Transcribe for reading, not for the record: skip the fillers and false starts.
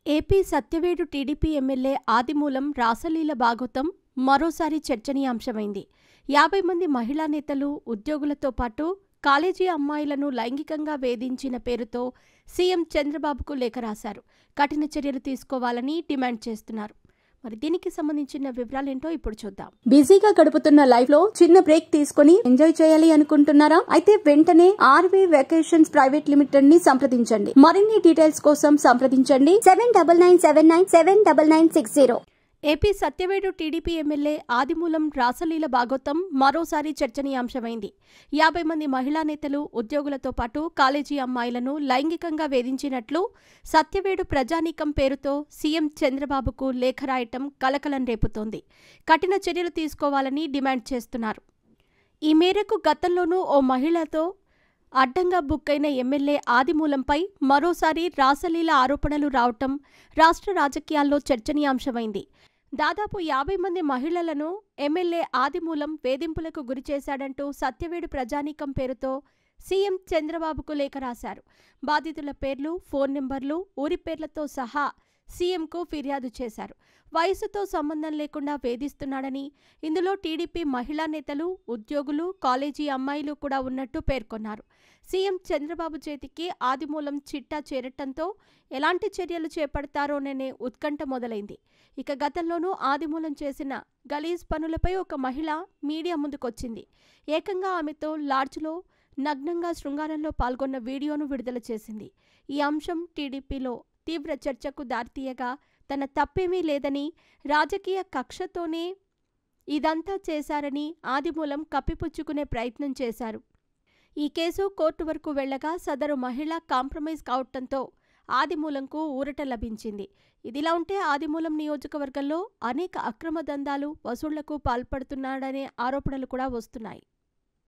AP Satyavedu TDP MLA ఆదిమూలం రాసలీల భాగవతం మరోసారి చర్చనీయాంశమైంది. 50 మంది మహిళా నేతలు, ఉద్యోగులతో పాటు కాలేజీ అమ్మాయిలను లైంగికంగా వేధించిన పేరుతో సీఎం చంద్రబాబుకు లేఖ రాశారు. కఠిన చర్యలు తీసుకోవాలని డిమాండ్ చేస్తున్నారు. మరి దీనికి సంబంధించిన వివరాలేంటో ఇప్పుడు చూద్దాం. బిజీగా గడుపుతున్న లైఫ్ లో చిన్న బ్రేక్ తీసుకుని ఎంజాయ్ చేయాలి అనుకుంటున్నారా? అయితే వెంటనే ఆర్వే వెకేషన్స్ ప్రైవేట్ లిమిటెడ్ ని సంప్రదించండి. మరిన్ని డీటెయిల్స్ కోసం సంప్రదించండి 7997979960. ఏపీ సత్యవేడు టీడీపీ ఎమ్మెల్యే ఆదిమూలం రాసలీల భాగవతం మరోసారి చర్చనీయాంశమైంది. 50 మంది మహిళా నేతలు, ఉద్యోగులతో పాటు కాలేజీ అమ్మాయిలను లైంగికంగా వేధించినట్లు సత్యవేడు ప్రజానీకం పేరుతో సీఎం చంద్రబాబుకు లేఖ రాయటం కలకలం రేపుతోంది. కఠిన చర్యలు తీసుకోవాలని డిమాండ్ చేస్తున్నారు. ఈ మేరకు గతంలోనూ ఓ మహిళతో అడ్డంగా బుక్కైన ఎమ్మెల్యే ఆదిమూలంపై మరోసారి రాసలీల ఆరోపణలు రావటం రాష్ట్ర రాజకీయాల్లో చర్చనీయాంశమైంది. దాదాపు 50 మంది మహిళలను ఎమ్మెల్యే ఆదిమూలం వేధింపులకు గురిచేశాడంటూ సత్యవేడు ప్రజానీకం పేరుతో సీఎం చంద్రబాబుకు లేఖ రాశారు. బాధితుల పేర్లు, ఫోన్ నెంబర్లు, ఊరి పేర్లతో సహా సీఎంకు ఫిర్యాదు చేశారు. వయసుతో సంబంధం లేకుండా వేధిస్తున్నాడని, ఇందులో టీడీపీ మహిళా నేతలు, ఉద్యోగులు, కాలేజీ అమ్మాయిలు కూడా ఉన్నట్టు పేర్కొన్నారు. సీఎం చంద్రబాబు చేతికి ఆదిమూలం చిట్టా చేరటంతో ఎలాంటి చర్యలు చేపడతారోననే ఉత్కంఠ మొదలైంది. ఇక గతంలోనూ ఆదిమూలం చేసిన గలీజ్ పనులపై ఒక మహిళ మీడియా ముందుకొచ్చింది. ఏకంగా ఆమెతో లాడ్జ్లో నగ్నంగా శృంగారంలో పాల్గొన్న వీడియోను విడుదల చేసింది. ఈ అంశం టీడీపీలో తీవ్ర చర్చకు దారితీయగా తన తప్పేమీ లేదని, రాజకీయ కక్షతోనే ఇదంతా చేశారని ఆదిమూలం కప్పిపుచ్చుకునే ప్రయత్నం చేశారు. ఈ కేసు కోర్టు వరకు వెళ్లగా సదరు మహిళ కాంప్రమైజ్ కావటంతో ఆదిమూలంకు ఊరట లభించింది. ఇదిలా ఉంటే ఆదిమూలం నియోజకవర్గంలో అనేక అక్రమ దందాలు, వసూళ్లకు పాల్పడుతున్నాడనే ఆరోపణలు కూడా వస్తున్నాయి.